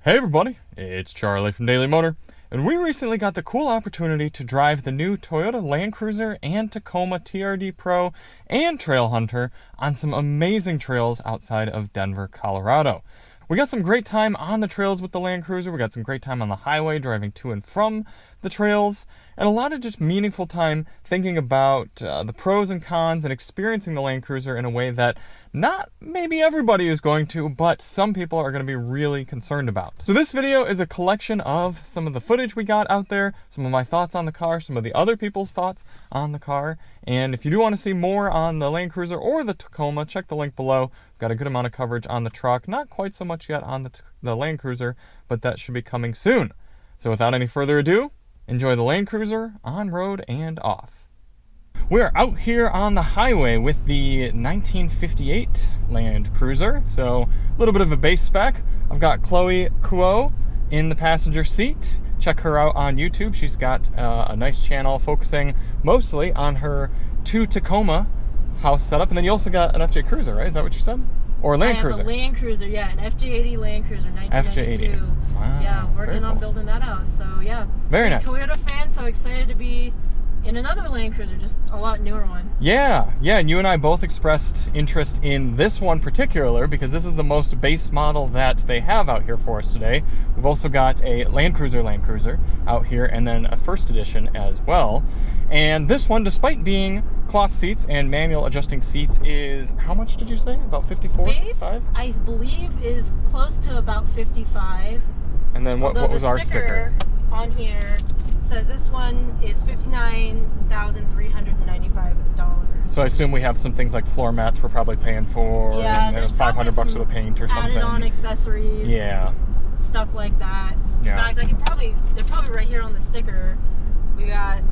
Hey everybody, it's Charlie from Daily Motor, and we recently got the cool opportunity to drive the new Toyota Land Cruiser and Tacoma TRD Pro and Trail Hunter on some amazing trails outside of Denver, Colorado. We got some great time on the trails with the Land Cruiser, we got some great time on the highway driving to and from the trails, and a lot of just meaningful time thinking about the pros and cons and experiencing the Land Cruiser in a way that not maybe everybody is going to, but some people are going to be really concerned about. So this video is a collection of some of the footage we got out there, some of my thoughts on the car, some of the other people's thoughts on the car, and if you do want to see more on the Land Cruiser or the Tacoma, check the link below. We've got a good amount of coverage on the truck, not quite so much yet on the Land Cruiser, but that should be coming soon. So without any further ado, enjoy the Land Cruiser on road and off. We're out here on the highway with the 1958 Land Cruiser, so a little bit of a base spec. I've got Chloe Kuo in the passenger seat. Check her out on YouTube. She's got a nice channel focusing mostly on her two Tacoma house setup, and then you also got an FJ Cruiser, right? Is that what you said? Or Land Cruiser? I have a Land Cruiser, yeah, an FJ80 Land Cruiser, 1992. FJ80. Wow. Yeah, working on building that out. So yeah, very nice. Toyota fan, so excited to be in another Land Cruiser, just a lot newer one. Yeah, and you and I both expressed interest in this one particular because this is the most base model that they have out here for us today. We've also got a Land Cruiser out here, and then a first edition as well. And this one, despite being cloth seats and manual adjusting seats, is, how much did you say? About 54? Base, 55? I believe, is close to about 55. And then what was our sticker? On here says this one is $59,395. So I assume we have some things like floor mats we're probably paying for. Yeah, and there's $500 worth of paint or something. Added on accessories. Yeah. Stuff like that. Yeah. In fact, they're probably right here on the sticker. We got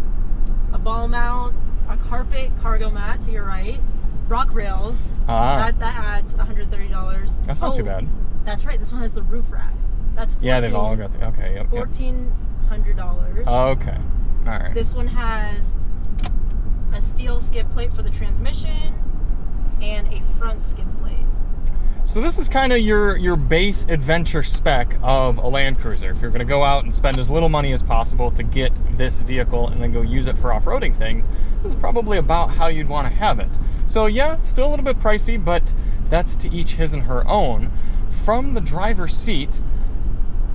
a ball mount, a carpet cargo mat, so you're right. Rock rails. That adds $130. That's not too bad. That's right. This one has the roof rack. That's yeah, they've all got the, okay, yep. $1,400. Okay, all right. This one has a steel skid plate for the transmission and a front skid plate. So this is kind of your base adventure spec of a Land Cruiser. If you're going to go out and spend as little money as possible to get this vehicle and then go use it for off-roading things, this is probably about how you'd want to have it. So yeah, still a little bit pricey, but that's to each his and her own. From the driver's seat,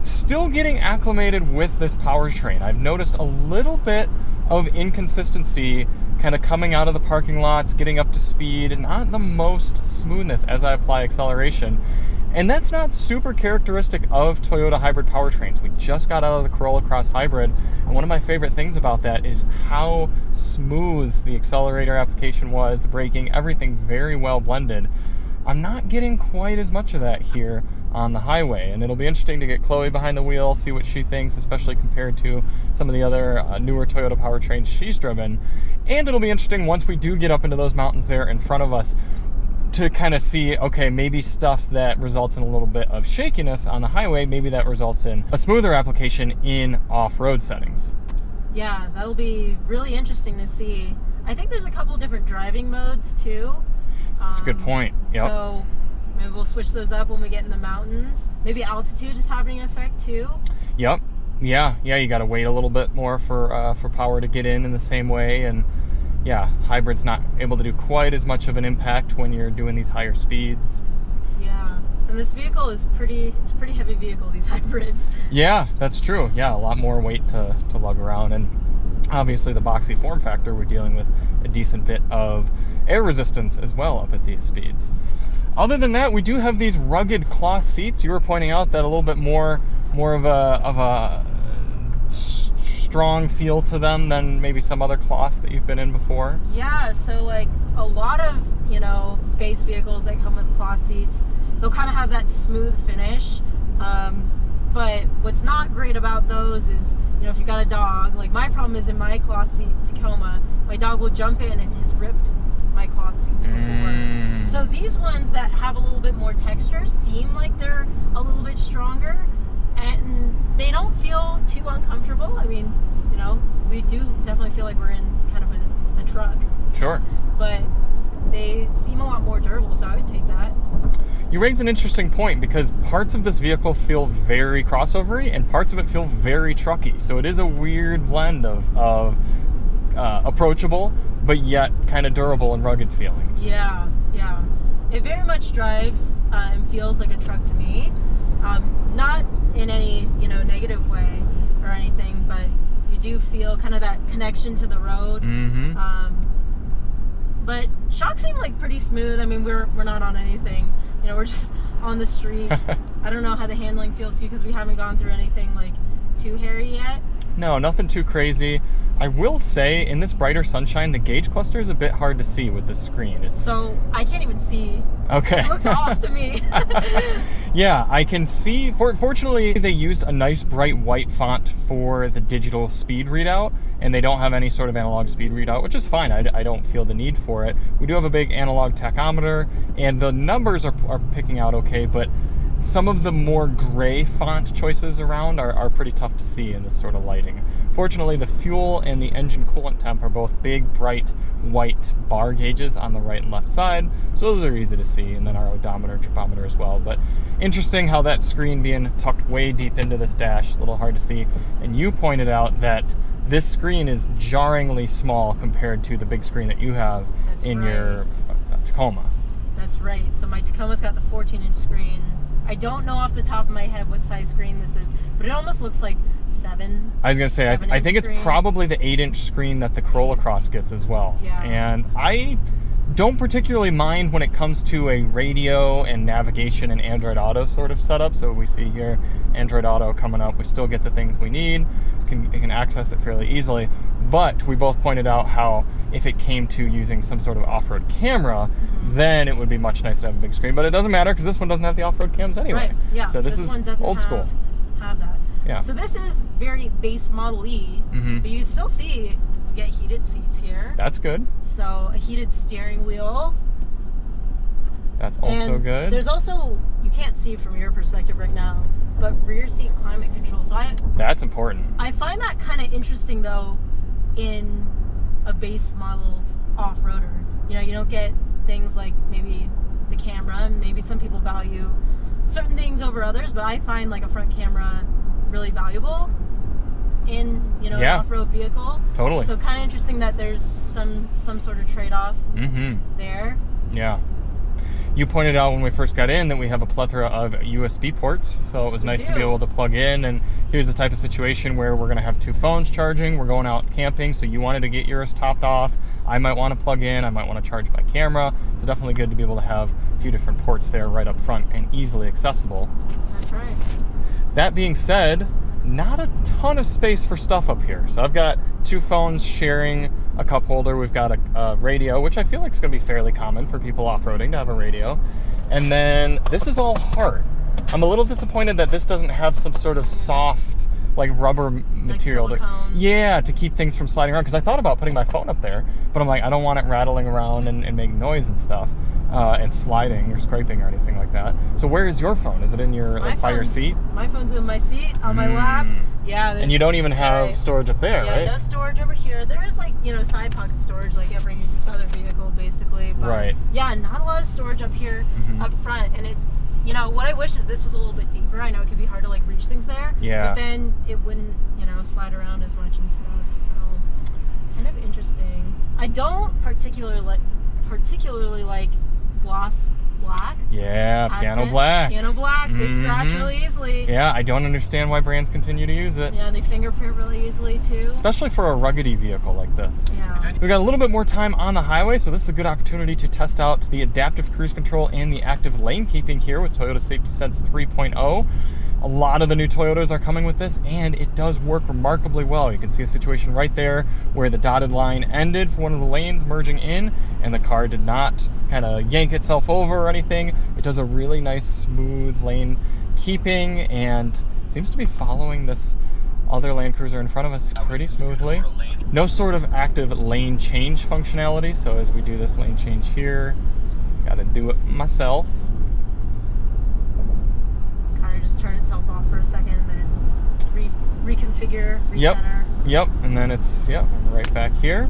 still getting acclimated with this powertrain. I've noticed a little bit of inconsistency kind of coming out of the parking lots, getting up to speed, and not the most smoothness as I apply acceleration. And that's not super characteristic of Toyota hybrid powertrains. We just got out of the Corolla Cross Hybrid, and one of my favorite things about that is how smooth the accelerator application was, the braking, everything very well blended. I'm not getting quite as much of that here on the highway, and it'll be interesting to get Chloe behind the wheel, see what she thinks, especially compared to some of the other newer Toyota powertrains she's driven. And it'll be interesting once we do get up into those mountains there in front of us to kind of see, okay, maybe stuff that results in a little bit of shakiness on the highway, maybe that results in a smoother application in off-road settings. Yeah, that'll be really interesting to see. I think there's a couple different driving modes too. That's a good point. Yep. So maybe we'll switch those up when we get in the mountains. Maybe altitude is having an effect too. Yep. Yeah, you got to wait a little bit more for power to get in the same way, and yeah, hybrid's not able to do quite as much of an impact when you're doing these higher speeds. Yeah, and this vehicle is it's a pretty heavy vehicle, these hybrids. Yeah, that's true. Yeah, a lot more weight to lug around, and obviously the boxy form factor, we're dealing with a decent bit of air resistance as well up at these speeds. Other than that, we do have these rugged cloth seats. You were pointing out that a little bit more of a strong feel to them than maybe some other cloths that you've been in before. Yeah, so like a lot of, base vehicles that come with cloth seats, they'll kind of have that smooth finish. But what's not great about those is, if you got a dog, like my problem is in my cloth seat Tacoma, my dog will jump in and has ripped my cloth seats before. So these ones that have a little bit more texture seem like they're a little bit stronger, and they don't feel too uncomfortable. I mean, we do definitely feel like we're in kind of a truck. Sure. But they seem a lot more durable, so I would take that. You raise an interesting point because parts of this vehicle feel very crossovery and parts of it feel very trucky. So it is a weird blend of approachable, but yet kind of durable and rugged feeling. Yeah. It very much drives and feels like a truck to me. Not in any, negative way or anything, but you do feel kind of that connection to the road. Mm-hmm. But shocks seem like pretty smooth. I mean, we're not on anything. We're just on the street. I don't know how the handling feels to you because we haven't gone through anything like too hairy yet. No, nothing too crazy. I will say, in this brighter sunshine, the gauge cluster is a bit hard to see with this screen. So I can't even see. Okay. It looks off to me. Yeah, I can see. Fortunately, they used a nice bright white font for the digital speed readout, and they don't have any sort of analog speed readout, which is fine. I don't feel the need for it. We do have a big analog tachometer, and the numbers are picking out okay, but some of the more gray font choices around are pretty tough to see in this sort of lighting. Fortunately, the fuel and the engine coolant temp are both big, bright, white bar gauges on the right and left side, so those are easy to see, and then our odometer, tripometer as well. But interesting how that screen being tucked way deep into this dash, a little hard to see. And you pointed out that this screen is jarringly small compared to the big screen that you have your Tacoma. That's right. So my Tacoma's got the 14-inch screen. I don't know off the top of my head what size screen this is, but it almost looks like 7. I was going to say, I think it's probably the 8-inch screen that the Corolla Cross gets as well. Yeah. And I don't particularly mind when it comes to a radio and navigation and Android Auto sort of setup. So we see here Android Auto coming up. We still get the things we need. Can access it fairly easily. But we both pointed out how if it came to using some sort of off-road camera, then it would be much nicer to have a big screen. But it doesn't matter because this one doesn't have the off-road cams anyway. Right, yeah. So this is one doesn't old school. Have that. Yeah. So this is very base Model E, but you still see you get heated seats here. That's good. So a heated steering wheel. That's also good. There's also, you can't see from your perspective right now, but rear seat climate control. So that's important. I find that kind of interesting though in a base model off-roader. You don't get things like maybe the camera, and maybe some people value certain things over others, but I find like a front camera really valuable in an off-road vehicle. Totally. So kind of interesting that there's some sort of trade-off there. Yeah. You pointed out when we first got in that we have a plethora of USB ports, so it was nice to be able to plug in. And here's the type of situation where we're going to have 2 phones charging. We're going out camping, so you wanted to get yours topped off. I might want to plug in. I might want to charge my camera. So definitely good to be able to have a few different ports there right up front and easily accessible. That's right. That being said, not a ton of space for stuff up here. So I've got 2 phones sharing a cup holder. We've got a radio, which I feel like is going to be fairly common for people off-roading to have a radio. And then this is all hard. I'm a little disappointed that this doesn't have some sort of soft, like rubber material to keep things from sliding around. Because I thought about putting my phone up there, but I'm like, I don't want it rattling around and making noise and stuff. And sliding or scraping or anything like that. So where is your phone? Is it in your by your seat? My phone's in my seat, on my lap. Yeah. And you don't even have storage up there, right? Yeah, no storage over here. There's like, side pocket storage like every other vehicle basically. But right. Yeah, not a lot of storage up here up front. And it's, what I wish is this was a little bit deeper. I know it could be hard to like reach things there. Yeah. But then it wouldn't, slide around as much and stuff. So kind of interesting. I don't particularly like gloss black. Yeah, piano black. Piano black. They scratch really easily. Yeah, I don't understand why brands continue to use it. Yeah, they fingerprint really easily too. Especially for a ruggedy vehicle like this. Yeah. We've got a little bit more time on the highway, so this is a good opportunity to test out the adaptive cruise control and the active lane keeping here with Toyota Safety Sense 3.0. A lot of the new Toyotas are coming with this, and it does work remarkably well. You can see a situation right there where the dotted line ended for one of the lanes merging in, and the car did not kind of yank itself over or anything. It does a really nice, smooth lane keeping, and seems to be following this other Land Cruiser in front of us pretty smoothly. No sort of active lane change functionality, so as we do this lane change here, gotta do it myself. Just turn itself off for a second and then reconfigure, recenter. Yep, and then it's, right back here.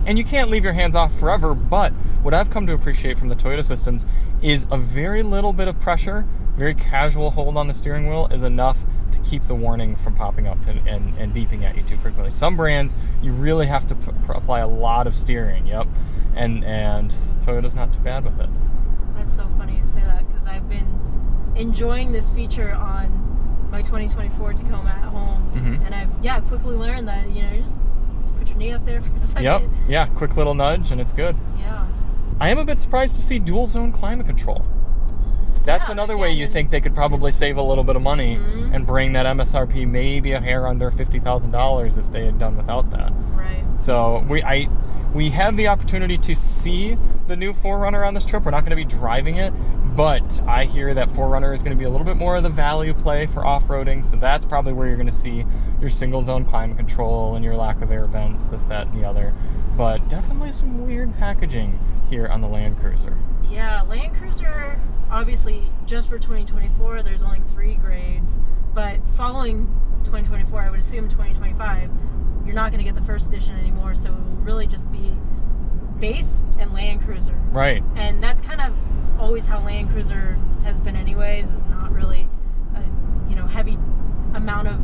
And you can't leave your hands off forever, but what I've come to appreciate from the Toyota systems is a very little bit of pressure, very casual hold on the steering wheel is enough to keep the warning from popping up and beeping at you too frequently. Some brands, you really have to apply a lot of steering, and Toyota's not too bad with it. That's so funny to say that, because I've been enjoying this feature on my 2024 Tacoma at home, and I've quickly learned that, you just put your knee up there for a second. Yeah, quick little nudge and it's good. Yeah. I am a bit surprised to see dual zone climate control. That's another way you think they could probably save a little bit of money and bring that MSRP maybe a hair under $50,000 if they had done without that. Right. So we have the opportunity to see the new 4Runner on this trip. We're not going to be driving it, but I hear that 4Runner is going to be a little bit more of the value play for off-roading, so that's probably where you're going to see your single zone climate control and your lack of air vents, this, that, and the other. But definitely some weird packaging here on the Land Cruiser. Yeah, Land Cruiser, obviously, just for 2024, there's only 3 grades, but following 2024, I would assume 2025, you're not going to get the first edition anymore, so it will really just be base and Land Cruiser. Right. And that's kind of always how Land Cruiser has been anyways, is not really a heavy amount of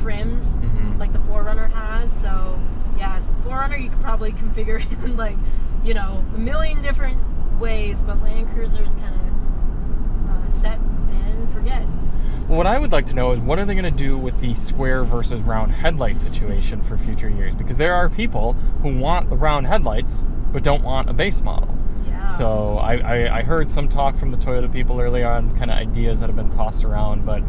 trims like the 4Runner has. So yes, the 4Runner you could probably configure in like, a million different ways, but Land Cruiser is kind of set and forget. Well, what I would like to know is what are they going to do with the square versus round headlight situation for future years? Because there are people who want the round headlights but don't want a base model. Yeah. So I heard some talk from the Toyota people early on, kind of ideas that have been tossed around, but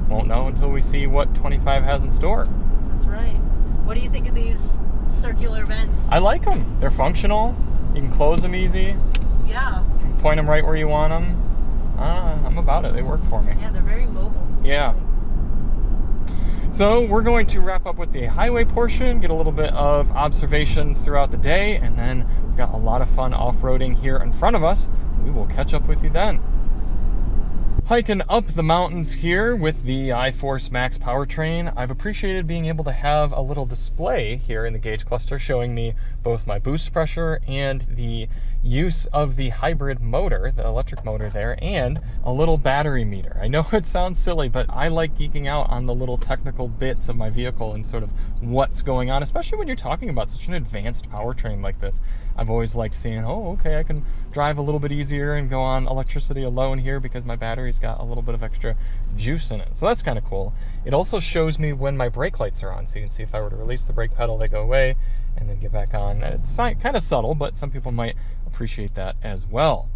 won't know until we see what 25 has in store. That's right. What do you think of these circular vents? I like them. They're functional. You can close them easy. Yeah. You can point them right where you want them. I'm about it. They work for me. Yeah, they're very mobile. Yeah. So we're going to wrap up with the highway portion, get a little bit of observations throughout the day, and then we've got a lot of fun off-roading here in front of us. We will catch up with you then. Hiking up the mountains here with the iForce Max powertrain, I've appreciated being able to have a little display here in the gauge cluster showing me both my boost pressure and the use of the hybrid motor, the electric motor there, and a little battery meter. I know it sounds silly, but I like geeking out on the little technical bits of my vehicle and sort of what's going on, especially when you're talking about such an advanced powertrain like this. I've always liked seeing, okay, I can drive a little bit easier and go on electricity alone here because my battery's got a little bit of extra juice in it. So that's kind of cool. It also shows me when my brake lights are on, so you can see if I were to release the brake pedal, they go away and then get back on. It's kind of subtle, but some people might appreciate that as well.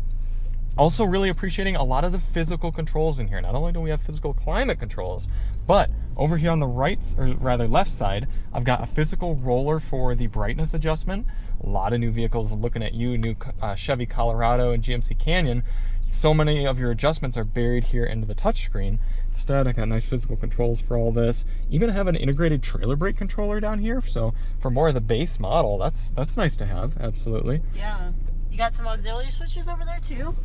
Also really appreciating a lot of the physical controls in here. Not only do we have physical climate controls, but over here on the right, or rather left side, I've got a physical roller for the brightness adjustment. A lot of new vehicles looking at you, new Chevy Colorado and GMC Canyon. So many of your adjustments are buried here into the touchscreen. Instead, I got nice physical controls for all this. Even have an integrated trailer brake controller down here. So for more of the base model, that's nice to have, absolutely. Yeah. You got some auxiliary switches over there too?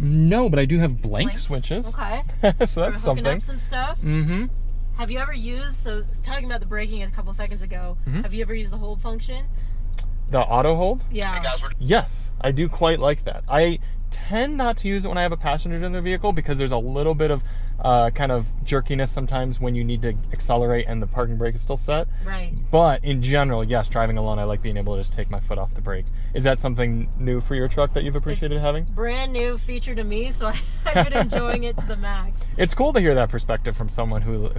No, but I do have blanks switches. Okay. So that's something. Hooking up some stuff. Have you ever used, so talking about the braking a couple seconds ago, have you ever used the hold function? The auto hold? Yeah. Yes, I do quite like that. I tend not to use it when I have a passenger in the vehicle because there's a little bit of kind of jerkiness sometimes when you need to accelerate and the parking brake is still set. Right. But in general, yes, driving alone, I like being able to just take my foot off the brake. Is that something new for your truck that you've appreciated having? Brand new feature to me, so I've been enjoying it to the max. It's cool to hear that perspective from someone who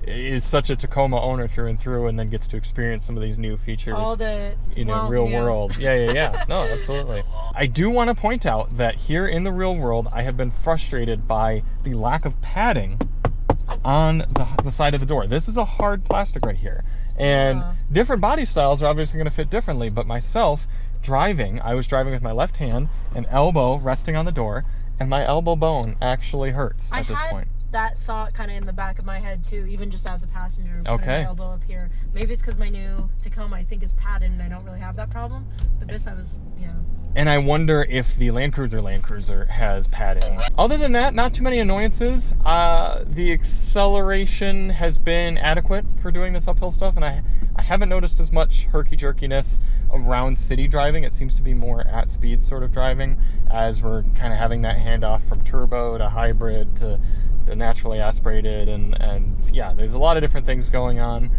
is such a Tacoma owner through and through, and then gets to experience some of these new features real world. Yeah. No, absolutely. I do want to point out that here in the real world, I have been frustrated by the lack of padding on the side of the door. This is a hard plastic right here, and different body styles are obviously going to fit differently, but myself driving, I was driving with my left hand and elbow resting on the door, and my elbow bone actually hurts at this point. That thought kind of in the back of my head too, even just as a passenger, putting my elbow up here. Maybe it's because my new Tacoma I think is padded and I don't really have that problem, but this I was, And I wonder if the Land Cruiser has padding. Other than that, not too many annoyances. The acceleration has been adequate for doing this uphill stuff, and I haven't noticed as much herky-jerkiness around city driving. It seems to be more at speed sort of driving, as we're kind of having that handoff from turbo to hybrid to the naturally aspirated, and yeah, there's a lot of different things going on.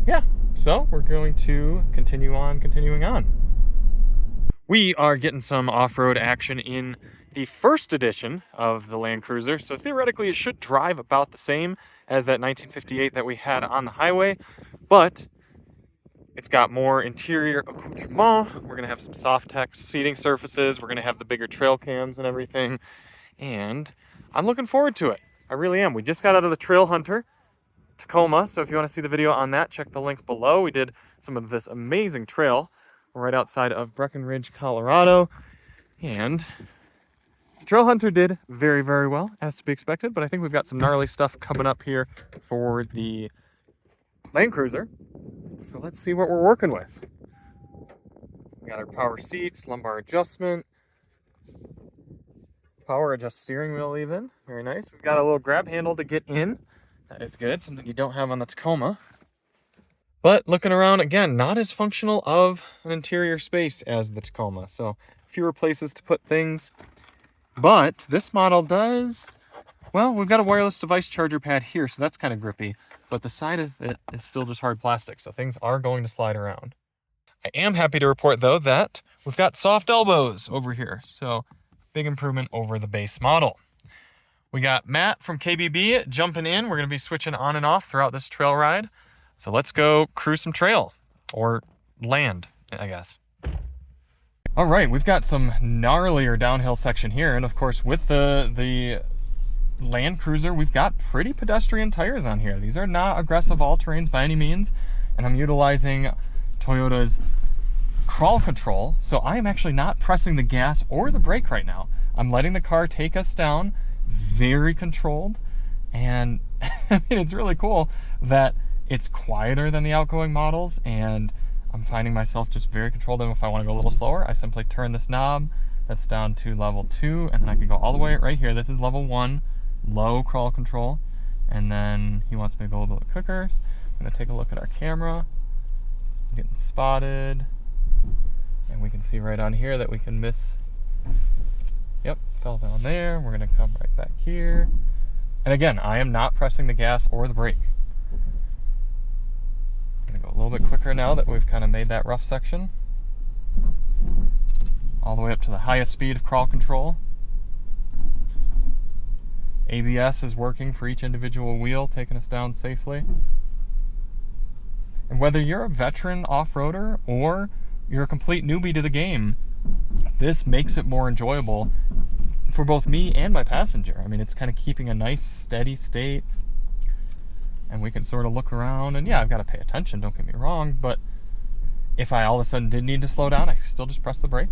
Yeah, so we're going to continuing on. We are getting some off-road action in the first edition of the Land Cruiser, so theoretically it should drive about the same as that 1958 that we had on the highway, but it's got more interior accoutrement. We're going to have some soft-tex seating surfaces. We're going to have the bigger trail cams and everything, and I'm looking forward to it. I really am. We just got out of the Trail Hunter Tacoma, so if you want to see the video on that, check the link below. We did some of this amazing trail right outside of Breckenridge, Colorado, and Trail Hunter did very, very well, as to be expected, but I think we've got some gnarly stuff coming up here for the Land Cruiser. So let's see what we're working with. We got our power seats, lumbar adjustment, power adjust steering wheel even. Very nice. We've got a little grab handle to get in. That is good, something you don't have on the Tacoma. But looking around, again, not as functional of an interior space as the Tacoma, so fewer places to put things. But this model does, well, we've got a wireless device charger pad here, so that's kind of grippy, but the side of it is still just hard plastic, so things are going to slide around. I am happy to report, though, that we've got soft elbows over here, so big improvement over the base model. We got Matt from KBB jumping in. We're going to be switching on and off throughout this trail ride, so let's go cruise some trail, or land, I guess. All right, we've got some gnarlier downhill section here, and of course with the Land Cruiser, we've got pretty pedestrian tires on here. These are not aggressive all-terrains by any means, and I'm utilizing Toyota's crawl control, so I am actually not pressing the gas or the brake right now. I'm letting the car take us down, very controlled, and I mean, it's really cool that it's quieter than the outgoing models, and I'm finding myself just very controlled, and if I want to go a little slower, I simply turn this knob. That's down to level 2, and then I can go all the way right here. This is level 1, low crawl control, and then he wants me to go a little bit quicker. I'm going to take a look at our camera. I'm getting spotted, and we can see right on here that we can miss. Yep, fell down there. We're going to come right back here. And again, I am not pressing the gas or the brake. Go a little bit quicker now that we've kind of made that rough section. All the way up to the highest speed of crawl control. ABS is working for each individual wheel, taking us down safely. And whether you're a veteran off-roader or you're a complete newbie to the game, this makes it more enjoyable for both me and my passenger. I mean, it's kind of keeping a nice steady state, and we can sort of look around, and yeah, I've got to pay attention, don't get me wrong, but if I all of a sudden did need to slow down, I can still just press the brake.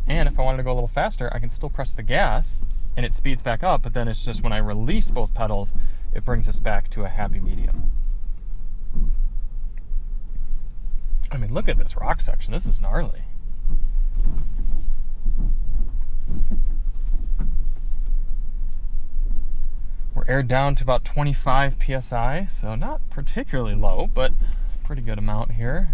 And if I wanted to go a little faster, I can still press the gas, and it speeds back up, but then it's just when I release both pedals, it brings us back to a happy medium. I mean, look at this rock section. This is gnarly. We're aired down to about 25 psi, so not particularly low, but pretty good amount here.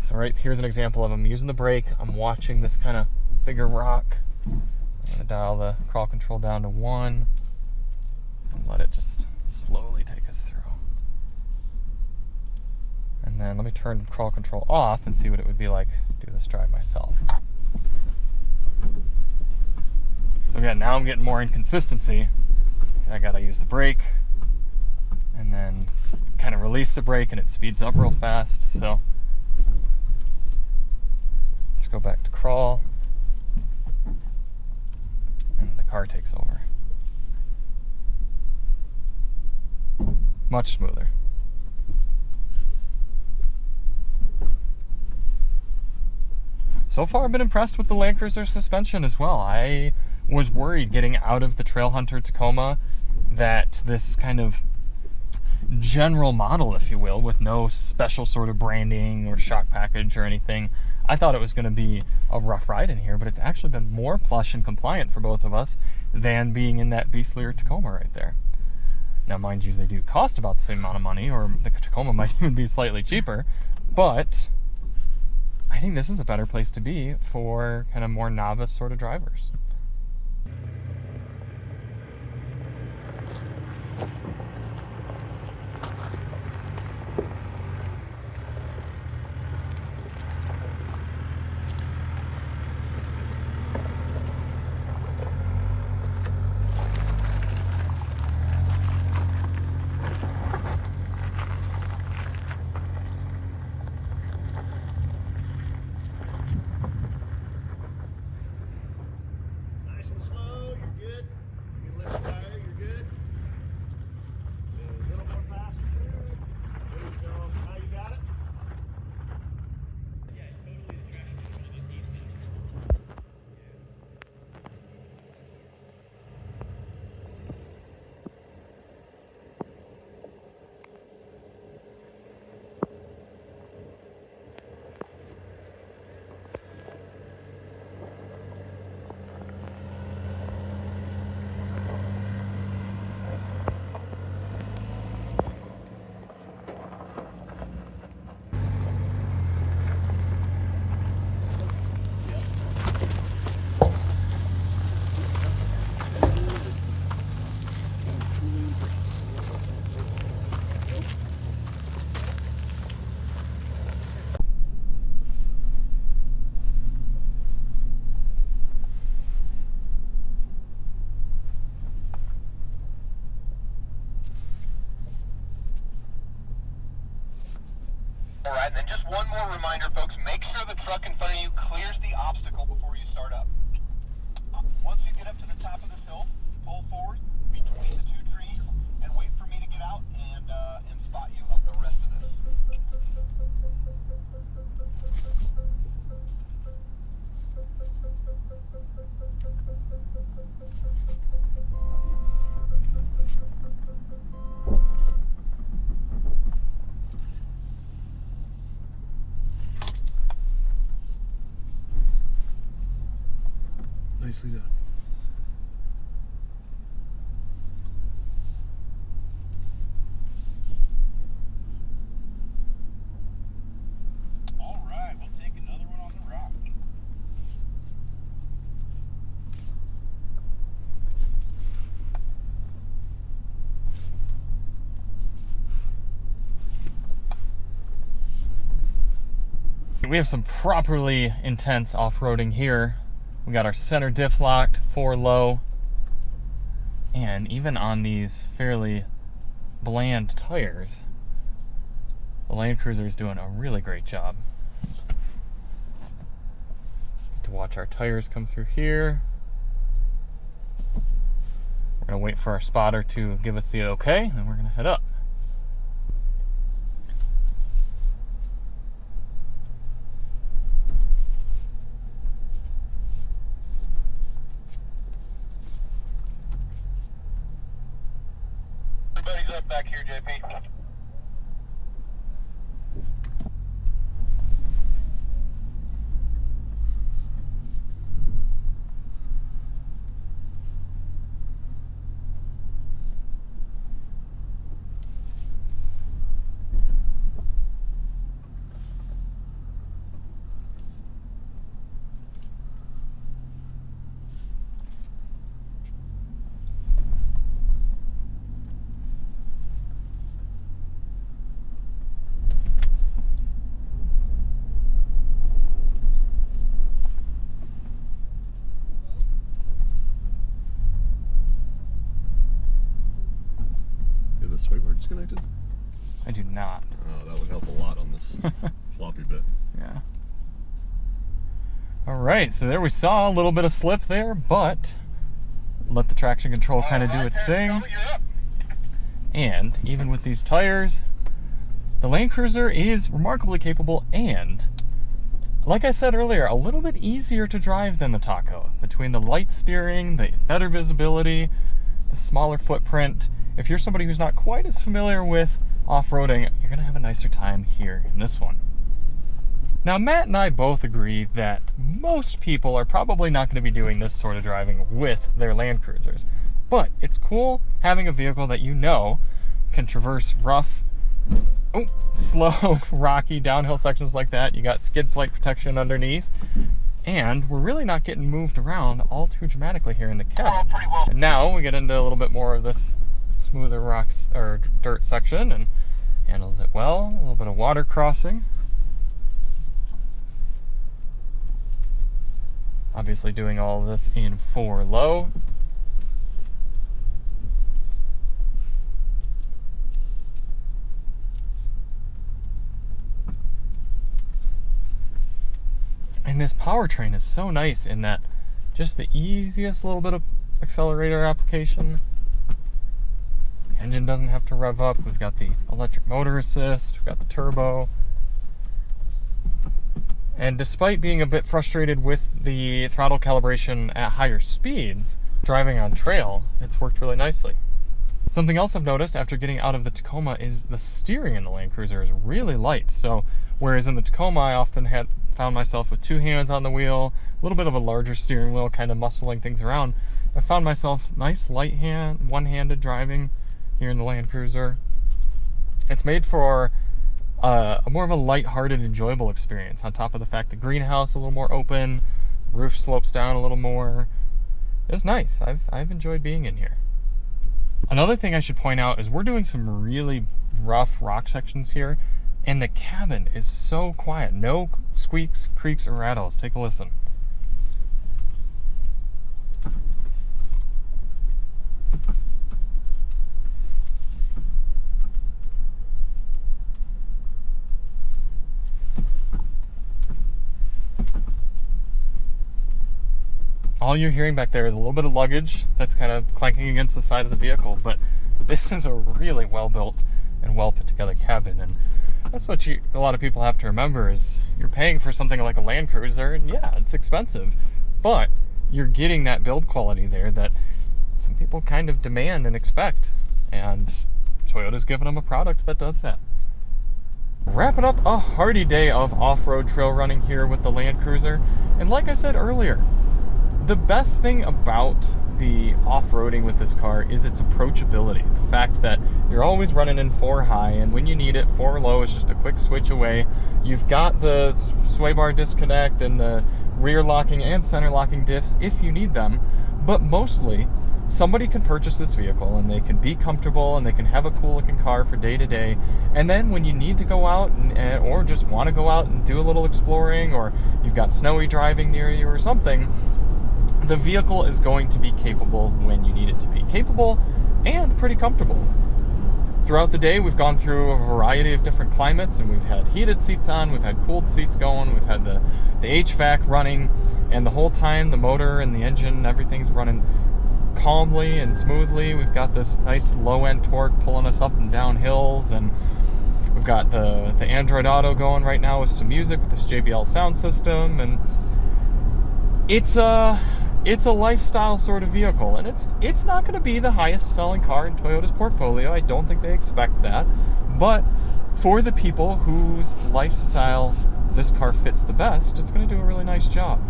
So right here's an example of I'm using the brake. I'm watching this kind of bigger rock. I'm going to dial the crawl control down to 1 and let it just slowly take us through. And then let me turn the crawl control off and see what it would be like to do this drive myself. So again, now I'm getting more inconsistency. I gotta use the brake and then kind of release the brake, and it speeds up real fast. So let's go back to crawl, and the car takes over. Much smoother. So far, I've been impressed with the Land Cruiser suspension as well. I was worried getting out of the Trail Hunter Tacoma that this kind of general model, if you will, with no special sort of branding or shock package or anything, I thought it was going to be a rough ride in here, but it's actually been more plush and compliant for both of us than being in that beastlier Tacoma right there. Now, mind you, they do cost about the same amount of money, or the Tacoma might even be slightly cheaper, but I think this is a better place to be for kind of more novice sort of drivers. All right, and then just one more reminder, folks, make sure the truck in front of you clears the obstacle before you start up. Once you get up to the top of this hill, pull forward between the two trees and wait for me to get out and spot you up the rest of this. Nicely done. All right, we'll take another one on the rock. We have some properly intense off-roading here. We got our center diff locked, 4 low, and even on these fairly bland tires, the Land Cruiser is doing a really great job. To watch our tires come through here. We're gonna wait for our spotter to give us the okay, and then we're gonna head up. Everybody's up back here, JP. Yeah, this right where it's connected? I do not. Oh, that would help a lot on this floppy bit. Yeah. All right, so there we saw a little bit of slip there, but let the traction control kind of do its thing. And even with these tires, the Land Cruiser is remarkably capable and, like I said earlier, a little bit easier to drive than the Taco. Between the light steering, the better visibility, the smaller footprint, if you're somebody who's not quite as familiar with off-roading, you're going to have a nicer time here in this one. Now, Matt and I both agree that most people are probably not going to be doing this sort of driving with their Land Cruisers. But it's cool having a vehicle that you know can traverse rough, slow, rocky downhill sections like that. You got skid plate protection underneath. And we're really not getting moved around all too dramatically here in the cabin. And now we get into a little bit more of this smoother rocks or dirt section, and handles it well. A little bit of water crossing. Obviously doing all of this in 4 low. And this powertrain is so nice in that just the easiest little bit of accelerator application. The engine doesn't have to rev up. We've got the electric motor assist. We've got the turbo. And despite being a bit frustrated with the throttle calibration at higher speeds, driving on trail, it's worked really nicely. Something else I've noticed after getting out of the Tacoma is the steering in the Land Cruiser is really light. So whereas in the Tacoma I often found myself with 2 hands on the wheel, a little bit of a larger steering wheel, kind of muscling things around, I found myself nice light hand, one-handed driving here in the Land Cruiser. It's made for a more of a light-hearted, enjoyable experience, on top of the fact the greenhouse a little more open, roof slopes down a little more. It's nice. I've enjoyed being in here. Another thing I should point out is we're doing some really rough rock sections here, and the cabin is so quiet. No squeaks, creaks, or rattles. Take a listen. All you're hearing back there is a little bit of luggage that's kind of clanking against the side of the vehicle, but this is a really well-built and well-put-together cabin, and that's what a lot of people have to remember is you're paying for something like a Land Cruiser, and yeah, it's expensive, but you're getting that build quality there that some people kind of demand and expect, and Toyota's giving them a product that does that. Wrapping up a hearty day of off-road trail running here with the Land Cruiser, and like I said earlier, the best thing about the off-roading with this car is its approachability. The fact that you're always running in 4 high, and when you need it, 4 low is just a quick switch away. You've got the sway bar disconnect and the rear locking and center locking diffs if you need them, but mostly somebody can purchase this vehicle and they can be comfortable and they can have a cool looking car for day to day, and then when you need to go out or just want to go out and do a little exploring, or you've got snowy driving near you or something, the vehicle is going to be capable when you need it to be. Capable and pretty comfortable. Throughout the day, we've gone through a variety of different climates, and we've had heated seats on, we've had cooled seats going, we've had the HVAC running, and the whole time the motor and the engine and everything's running calmly and smoothly. We've got this nice low-end torque pulling us up and down hills, and we've got the Android Auto going right now with some music with this JBL sound system, and it's a lifestyle sort of vehicle, and it's not going to be the highest selling car in Toyota's portfolio. I don't think they expect that, but for the people whose lifestyle this car fits the best, it's going to do a really nice job.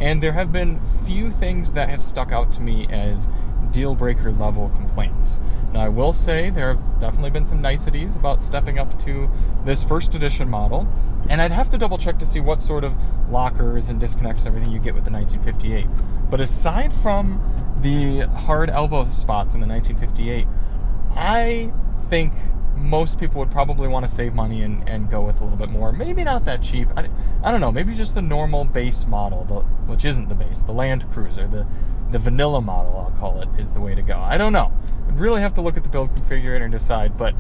And there have been few things that have stuck out to me as deal breaker level complaints. Now I will say there have definitely been some niceties about stepping up to this first edition model, and I'd have to double check to see what sort of lockers and disconnects and everything you get with the 1958. But aside from the hard elbow spots in the 1958, I think most people would probably want to save money and go with a little bit more. Maybe not that cheap. I don't know. Maybe just the normal base model, which isn't the base, the Land Cruiser, the vanilla model, I'll call it, is the way to go. I don't know. I'd really have to look at the build configurator and decide, but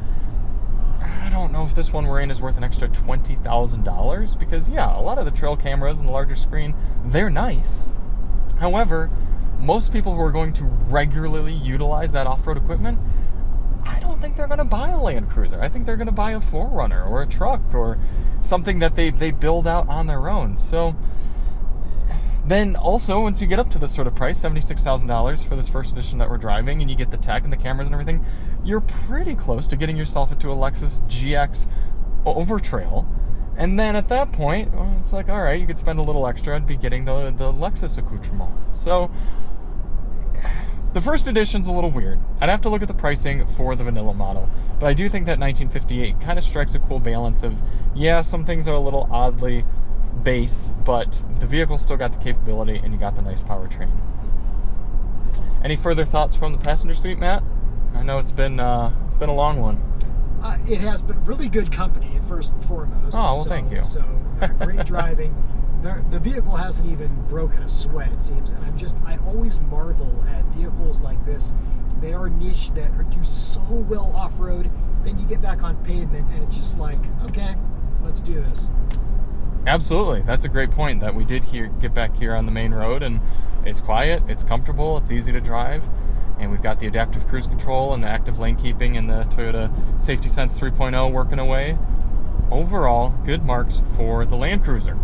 I don't know if this one we're in is worth an extra $20,000, because yeah, a lot of the trail cameras and the larger screen, they're nice. However, most people who are going to regularly utilize that off-road equipment, I don't think they're going to buy a Land Cruiser. I think they're going to buy a 4Runner or a truck or something that they build out on their own. So then also, once you get up to this sort of price, $76,000 for this first edition that we're driving, and you get the tech and the cameras and everything, you're pretty close to getting yourself into a Lexus GX Overtrail. And then at that point, well, it's like, all right, you could spend a little extra and be getting the Lexus accoutrement. So the first edition's a little weird. I'd have to look at the pricing for the vanilla model, but I do think that 1958 kind of strikes a cool balance of, yeah, some things are a little oddly base, but the vehicle still got the capability and you got the nice powertrain. Any further thoughts from the passenger seat, Matt? I know it's been a long one. It has been really good company, first and foremost. Oh, well, thank you. So great driving. The vehicle hasn't even broken a sweat, it seems. And I always marvel at vehicles like this. They are niche that do so well off-road. Then you get back on pavement and it's just like, okay, let's do this. Absolutely. That's a great point, that we did get back here on the main road, and it's quiet, it's comfortable, it's easy to drive, and we've got the adaptive cruise control and the active lane keeping and the Toyota Safety Sense 3.0 working away. Overall, good marks for the Land Cruiser.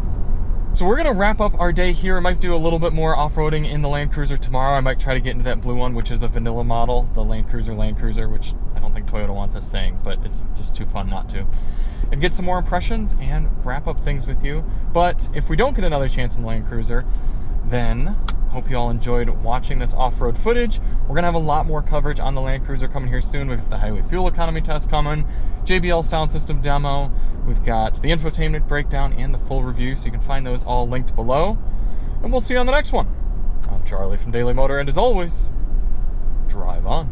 So we're going to wrap up our day here. I might do a little bit more off-roading in the Land Cruiser tomorrow. I might try to get into that blue one, which is a vanilla model, the Land Cruiser, which I don't think Toyota wants us saying, but it's just too fun not to. And get some more impressions and wrap up things with you. But if we don't get another chance in the Land Cruiser, then hope you all enjoyed watching this off-road footage. We're going to have a lot more coverage on the Land Cruiser coming here soon. We've got the highway fuel economy test coming, JBL sound system demo, we've got the infotainment breakdown and the full review, so you can find those all linked below. And we'll see you on the next one. I'm Charlie from Daily Motor, and as always, drive on.